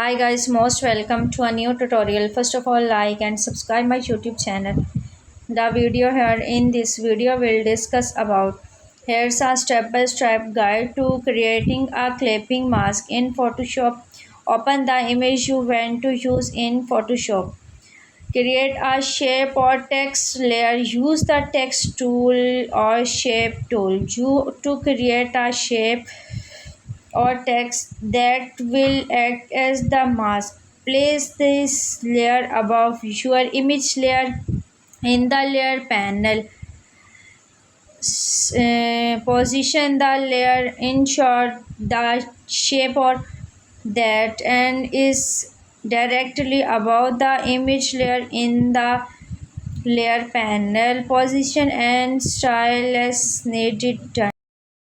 Hi guys, most welcome to a new tutorial. First of all, like and subscribe my YouTube channel. The video here in this video will discuss about here's a step-by-step guide to creating a clipping mask in Photoshop. Open the image you want to use in Photoshop. Create a shape or text layer. Use the text tool or shape tool to create a shape or text that will act as the mask. Place this layer above your image layer in the layer panel. Position the layer, ensure the shape or that and is directly above the image layer in the layer panel. Position and style as needed. Done.